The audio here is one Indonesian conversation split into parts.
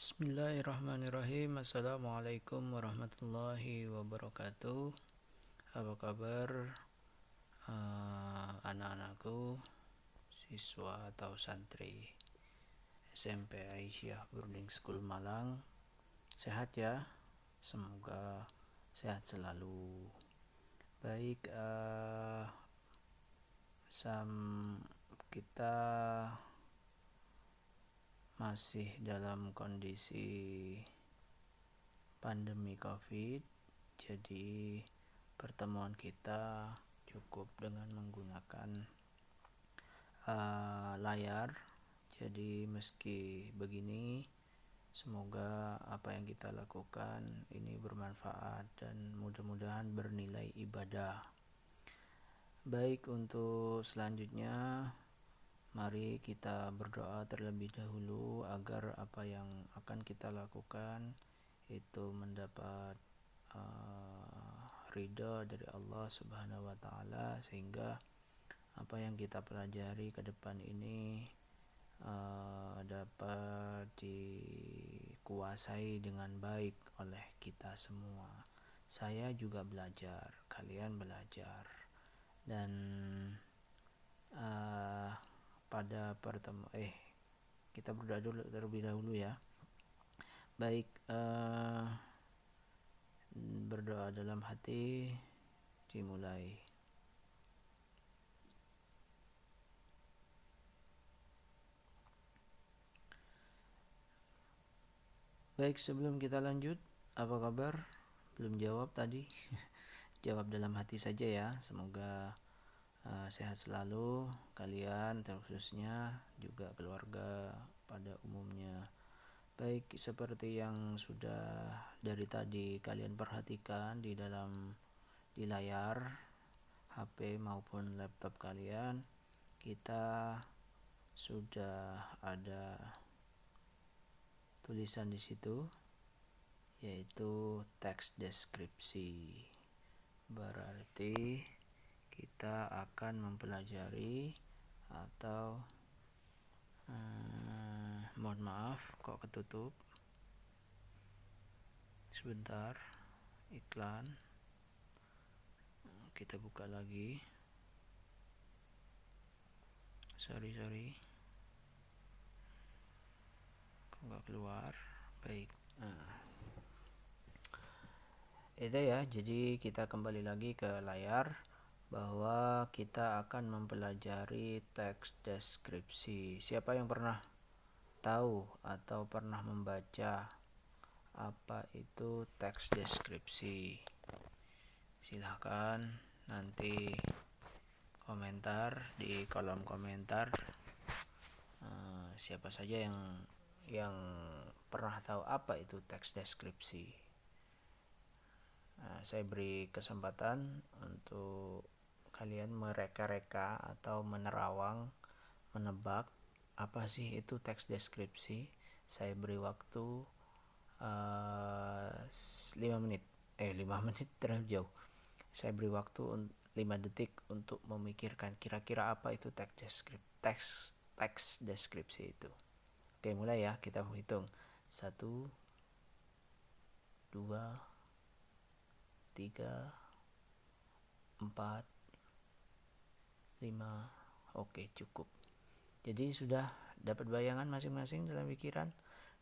Bismillahirrahmanirrahim. Assalamualaikum warahmatullahi wabarakatuh. Apa kabar anak-anakku, siswa atau santri SMP Aisyah Boarding School Malang? Sehat ya? Semoga sehat selalu. Baik, kita masih dalam kondisi pandemi COVID, jadi pertemuan kita cukup dengan menggunakan layar. Jadi meski begini, semoga apa yang kita lakukan ini bermanfaat dan mudah-mudahan bernilai ibadah. Baik, untuk selanjutnya mari kita berdoa terlebih dahulu agar apa yang akan kita lakukan itu mendapat ridha dari Allah Subhanahu wa taala, sehingga apa yang kita pelajari ke depan ini dapat dikuasai dengan baik oleh kita semua. Saya juga belajar, kalian belajar, dan pada kita berdoa dulu terlebih dahulu ya. Baik, berdoa dalam hati dimulai. Baik, sebelum kita lanjut, apa kabar? Belum jawab tadi. Jawab dalam hati saja ya. Semoga sehat selalu kalian, terkhususnya juga keluarga pada umumnya. Baik, seperti yang sudah dari tadi kalian perhatikan di layar HP maupun laptop kalian, kita sudah ada tulisan di situ, yaitu teks deskripsi. Berarti kita akan mempelajari atau mohon maaf kok ketutup sebentar, iklan. Kita buka lagi. Sorry kok nggak keluar. Baik, itu ya. Jadi kita kembali lagi ke layar, bahwa kita akan mempelajari teks deskripsi. Siapa yang pernah tahu atau pernah membaca apa itu teks deskripsi? Silahkan nanti komentar di kolom komentar. Siapa saja yang pernah tahu apa itu teks deskripsi. Saya beri kesempatan untuk kalian mereka-reka atau menerawang, menebak apa sih itu teks deskripsi. Saya beri waktu 5 menit. 5 menit terlalu jauh. Saya beri waktu 5 detik untuk memikirkan kira-kira apa itu teks deskripsi itu. Oke, mulai ya. Kita hitung 1, 2, 3, 4, 5. Oke, cukup. Jadi sudah dapat bayangan masing-masing dalam pikiran?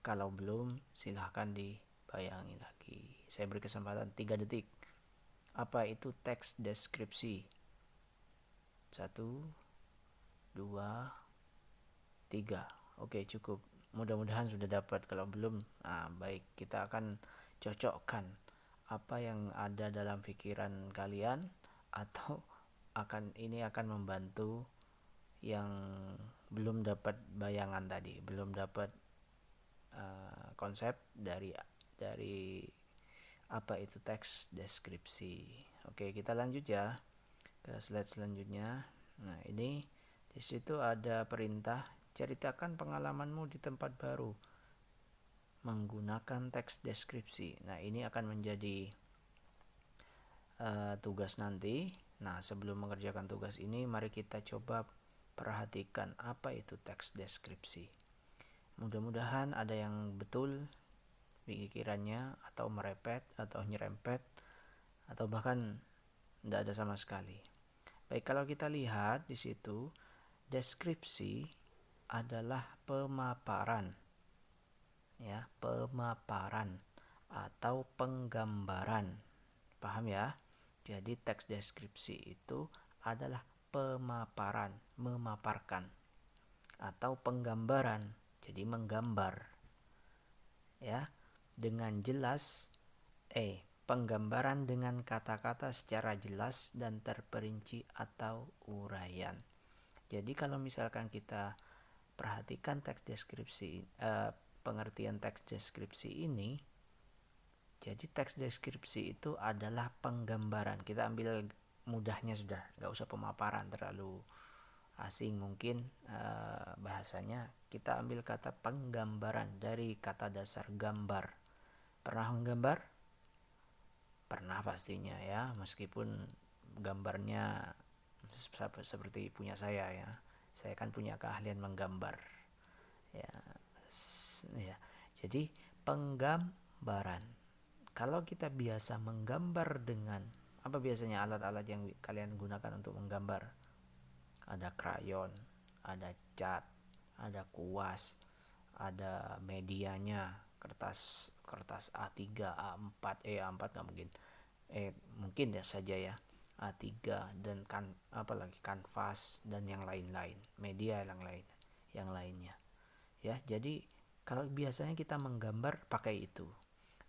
Kalau belum, silahkan dibayangi lagi. Saya beri kesempatan 3 detik. Apa itu teks deskripsi? 1, 2, 3. Oke, cukup. Mudah-mudahan sudah dapat. Kalau belum, baik, kita akan cocokkan apa yang ada dalam pikiran kalian, atau ini akan membantu yang belum dapat bayangan tadi, belum dapat konsep dari apa itu teks deskripsi. Oke, kita lanjut ya ke slide selanjutnya. Nah, ini di situ ada perintah, ceritakan pengalamanmu di tempat baru menggunakan teks deskripsi. Nah, ini akan menjadi tugas nanti. Nah, sebelum mengerjakan tugas ini, mari kita coba perhatikan apa itu teks deskripsi. Mudah-mudahan ada yang betul pikirannya, atau merepet, atau nyerempet, atau bahkan tidak ada sama sekali. Baik, kalau kita lihat di situ, deskripsi adalah pemaparan, ya, pemaparan atau penggambaran. Paham ya? Jadi teks deskripsi itu adalah pemaparan, memaparkan, atau penggambaran, jadi menggambar, ya, dengan jelas. Penggambaran dengan kata-kata secara jelas dan terperinci atau uraian. Jadi kalau misalkan kita perhatikan teks deskripsi, pengertian teks deskripsi ini, jadi teks deskripsi itu adalah penggambaran. Kita ambil mudahnya sudah, nggak usah pemaparan terlalu asing mungkin bahasanya. Kita ambil kata penggambaran dari kata dasar gambar. Pernah menggambar? Pernah pastinya ya, meskipun gambarnya seperti punya saya ya. Saya kan punya keahlian menggambar. Ya, ya. Jadi penggambaran. Kalau kita biasa menggambar dengan apa biasanya alat-alat yang kalian gunakan untuk menggambar? Ada krayon, ada cat, ada kuas, ada medianya, kertas A3, A4, A4 nggak mungkin. Mungkin ya saja ya. A3 dan apalagi kanvas dan yang lain-lain, media yang lainnya. Ya, jadi kalau biasanya kita menggambar pakai itu.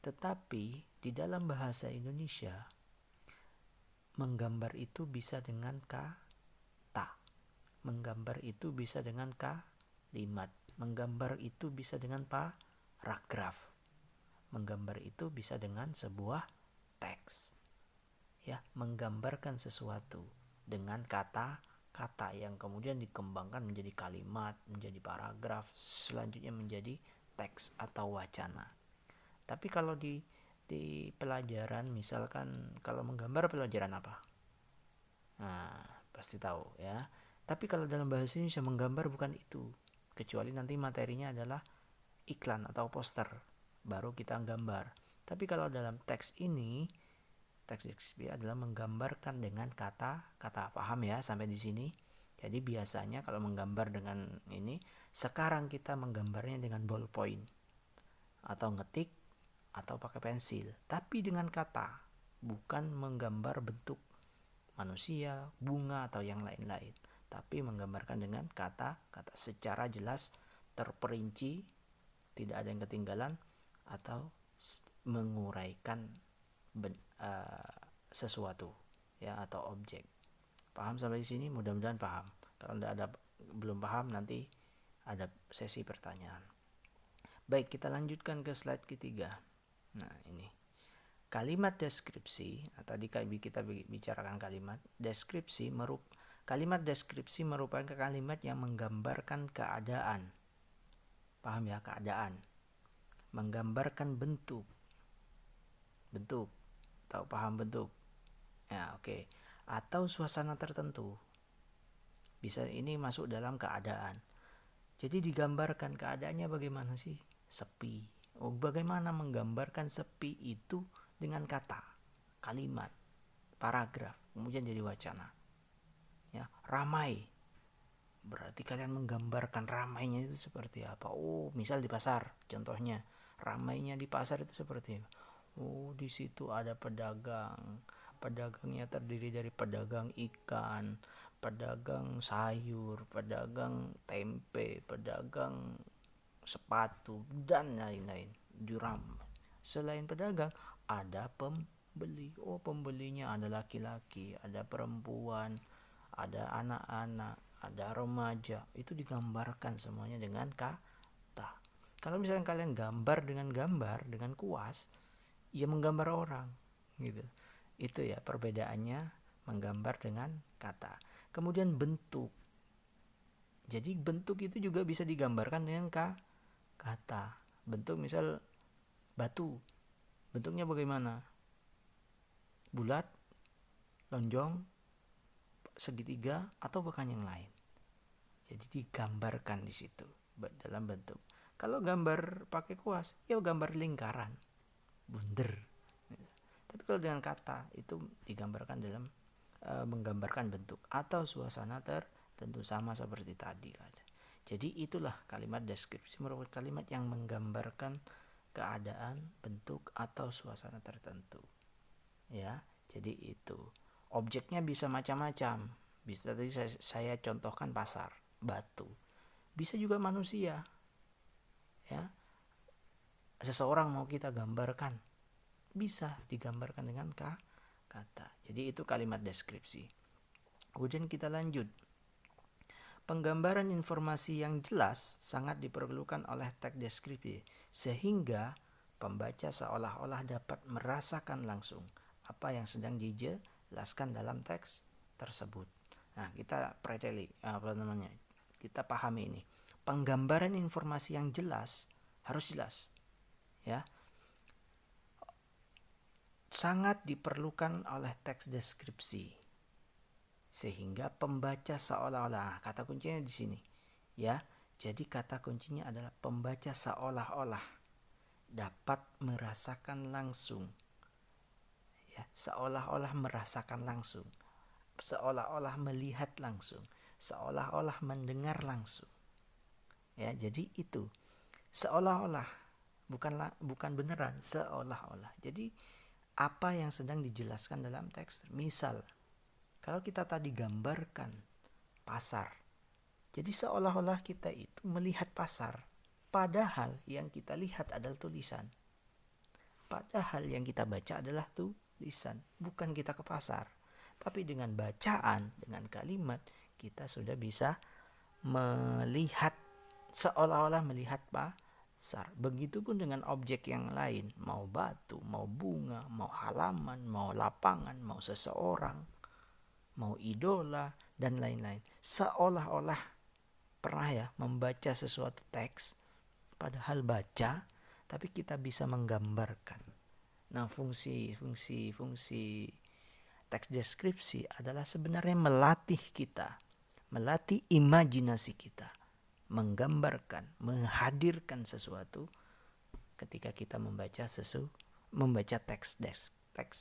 Tetapi di dalam bahasa Indonesia, menggambar itu bisa dengan kata. Menggambar itu bisa dengan kalimat. Menggambar itu bisa dengan paragraf. Menggambar itu bisa dengan sebuah teks. Ya, menggambarkan sesuatu dengan kata-kata yang kemudian dikembangkan menjadi kalimat, menjadi paragraf, selanjutnya menjadi teks atau wacana. Tapi kalau di pelajaran, misalkan kalau menggambar pelajaran apa? Nah, pasti tahu ya. Tapi kalau dalam bahasa Indonesia menggambar bukan itu. Kecuali nanti materinya adalah iklan atau poster, baru kita gambar. Tapi kalau dalam teks ini, teks deskripsi adalah menggambarkan dengan kata-kata. Paham ya sampai di sini? Jadi biasanya kalau menggambar dengan ini, sekarang kita menggambarnya dengan ballpoint atau ngetik atau pakai pensil, tapi dengan kata, bukan menggambar bentuk manusia, bunga atau yang lain-lain, tapi menggambarkan dengan kata-kata secara jelas, terperinci, tidak ada yang ketinggalan, atau menguraikan sesuatu ya, atau objek. Paham sampai di sini? Mudah-mudahan paham. Kalau belum paham, nanti ada sesi pertanyaan. Baik, kita lanjutkan ke slide ketiga. Nah, ini kalimat deskripsi. Nah, tadi kita bicarakan kalimat deskripsi. Kalimat deskripsi merupakan kalimat yang menggambarkan keadaan. Paham ya, keadaan. Menggambarkan bentuk. Tahu paham bentuk? Ya, oke. Atau suasana tertentu. Bisa ini masuk dalam keadaan. Jadi digambarkan keadaannya bagaimana sih? Sepi. Bagaimana menggambarkan sepi itu dengan kata, kalimat, paragraf, kemudian jadi wacana. Ya, ramai. Berarti kalian menggambarkan ramainya itu seperti apa? Misal di pasar, contohnya, ramainya di pasar itu seperti apa? Di situ ada pedagang. Pedagangnya terdiri dari pedagang ikan, pedagang sayur, pedagang tempe, pedagang sepatu, dan lain-lain. Selain pedagang, ada pembeli. Pembelinya ada laki-laki, ada perempuan, ada anak-anak, ada remaja. Itu digambarkan semuanya dengan kata. Kalau misalnya kalian gambar dengan kuas, ya menggambar orang gitu. Itu ya perbedaannya menggambar dengan kata. Kemudian bentuk. Jadi bentuk itu juga bisa digambarkan dengan kata. Bentuk misal batu, bentuknya bagaimana? Bulat, lonjong, segitiga, atau bahkan yang lain. Jadi digambarkan di situ dalam bentuk. Kalau gambar pakai kuas, ya gambar lingkaran, bunder. Tapi kalau dengan kata itu digambarkan dalam menggambarkan bentuk atau suasana tertentu, sama seperti tadi. Jadi itulah kalimat deskripsi, merupakan kalimat yang menggambarkan keadaan, bentuk atau suasana tertentu. Ya, jadi itu. Objeknya bisa macam-macam. Bisa tadi saya contohkan pasar, batu. Bisa juga manusia. Ya. Seseorang mau kita gambarkan, bisa digambarkan dengan kata. Jadi itu kalimat deskripsi. Kemudian kita lanjut. Penggambaran informasi yang jelas sangat diperlukan oleh teks deskripsi, sehingga pembaca seolah-olah dapat merasakan langsung apa yang sedang dijelaskan dalam teks tersebut. Nah, kita kita pahami ini. Penggambaran informasi yang jelas harus jelas, ya. Sangat diperlukan oleh teks deskripsi, sehingga pembaca seolah-olah, kata kuncinya di sini, ya. Jadi kata kuncinya adalah pembaca seolah-olah dapat merasakan langsung, ya, seolah-olah merasakan langsung, seolah-olah melihat langsung, seolah-olah mendengar langsung, ya. Jadi itu seolah-olah, bukan beneran, seolah-olah. Jadi apa yang sedang dijelaskan dalam teks. Misal, kalau kita tadi gambarkan pasar, jadi seolah-olah kita itu melihat pasar, padahal yang kita lihat adalah tulisan. Padahal yang kita baca adalah tulisan, bukan kita ke pasar. Tapi dengan bacaan, dengan kalimat, kita sudah bisa melihat, seolah-olah melihat pasar. Begitupun dengan objek yang lain, mau batu, mau bunga, mau halaman, mau lapangan, mau seseorang, mau idola, dan lain-lain. Seolah-olah pernah ya membaca sesuatu teks, padahal baca, tapi kita bisa menggambarkan. Nah, fungsi teks deskripsi adalah sebenarnya melatih kita, melatih imajinasi kita, menggambarkan, menghadirkan sesuatu ketika kita membaca teks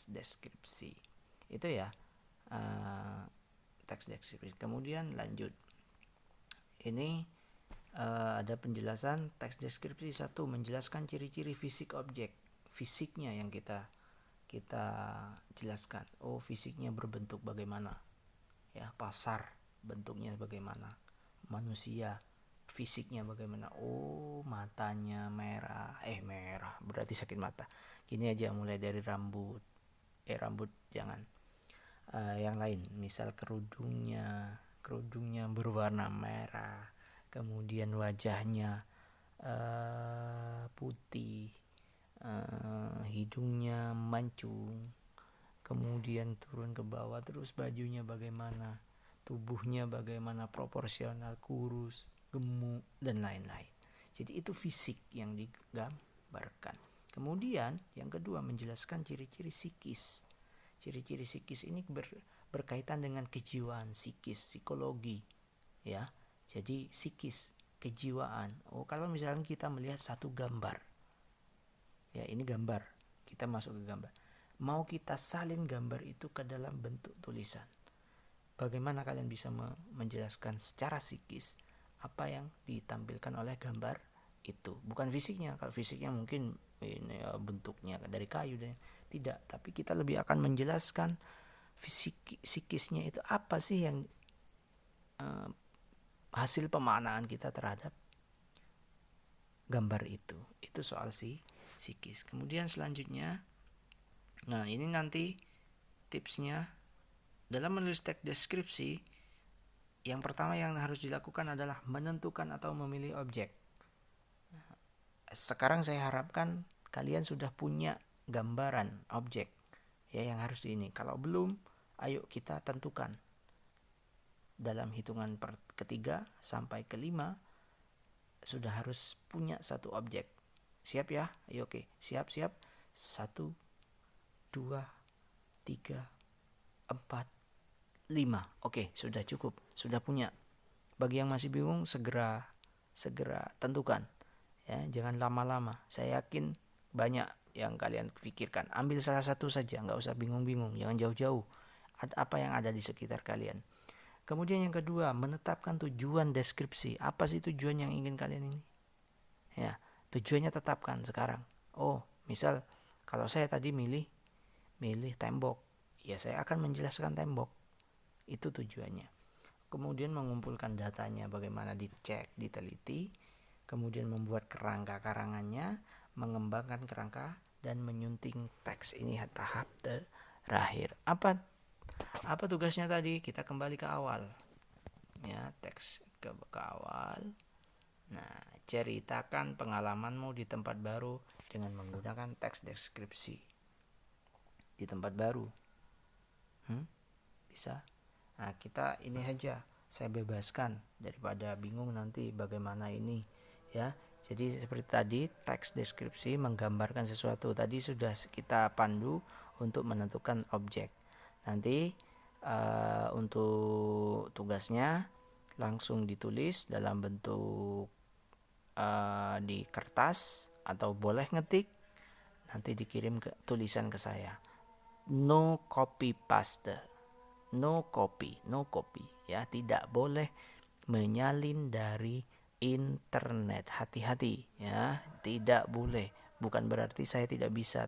deskripsi. Itu ya teks deskripsi. Kemudian lanjut. Ini ada penjelasan teks deskripsi. 1. Menjelaskan ciri-ciri fisik objek. Fisiknya yang kita jelaskan. Oh, fisiknya berbentuk bagaimana? Ya, pasar bentuknya bagaimana? Manusia fisiknya bagaimana? Oh, matanya merah berarti sakit mata. Gini aja, mulai dari rambut jangan, yang lain, misal kerudungnya berwarna merah, kemudian wajahnya putih, hidungnya mancung, kemudian turun ke bawah, terus bajunya bagaimana, tubuhnya bagaimana, proporsional, kurus, gemuk, dan lain-lain. Jadi itu fisik yang digambarkan. Kemudian yang kedua, menjelaskan ciri-ciri psikis. Ciri-ciri psikis ini berkaitan dengan kejiwaan, psikologi, ya. Jadi psikis, kejiwaan. Oh, kalau misalnya kita melihat satu gambar, ya, ini gambar, kita masuk ke gambar, mau kita salin gambar itu ke dalam bentuk tulisan, bagaimana kalian bisa menjelaskan secara psikis apa yang ditampilkan oleh gambar itu? Bukan fisiknya. Kalau fisiknya mungkin ini bentuknya dari kayu dan tidak, tapi kita lebih akan menjelaskan psikisnya itu apa sih yang hasil pemaknaan kita terhadap gambar itu. Itu soal psikis. Kemudian selanjutnya, nah ini nanti tipsnya dalam menulis teks deskripsi. Yang pertama yang harus dilakukan adalah menentukan atau memilih objek. Sekarang saya harapkan kalian sudah punya gambaran objek, ya, yang harus ini. Kalau belum, ayo kita tentukan. Dalam hitungan ketiga sampai kelima sudah harus punya satu objek. Siap ya? Ayo, oke. Siap. 1, 2, 3, 4, 5. Oke, sudah cukup. Sudah punya. Bagi yang masih bingung, segera tentukan. Ya, jangan lama-lama. Saya yakin banyak yang kalian pikirkan. Ambil salah satu saja, nggak usah bingung-bingung, jangan jauh-jauh. Apa yang ada di sekitar kalian. Kemudian yang kedua, menetapkan tujuan deskripsi. Apa sih tujuan yang ingin kalian ini? Ya, tujuannya tetapkan sekarang. Oh, misal kalau saya tadi milih tembok, ya saya akan menjelaskan tembok. Itu tujuannya. Kemudian mengumpulkan datanya, bagaimana dicek, diteliti, kemudian membuat kerangka karangannya, mengembangkan kerangka, dan menyunting teks. Ini tahap terakhir. Apa tugasnya tadi? Kita kembali ke awal. Ya, teks ke awal. Nah, ceritakan pengalamanmu di tempat baru dengan menggunakan teks deskripsi. Di tempat baru. Bisa? Nah, kita ini aja, saya bebaskan daripada bingung nanti bagaimana ini, ya. Jadi seperti tadi, teks deskripsi menggambarkan sesuatu. Tadi sudah kita pandu untuk menentukan objek. Nanti untuk tugasnya langsung ditulis dalam bentuk di kertas atau boleh ngetik, nanti dikirim ke tulisan ke saya. No copy paste. No copy ya, tidak boleh menyalin dari internet. Hati-hati ya, tidak boleh. Bukan berarti saya tidak bisa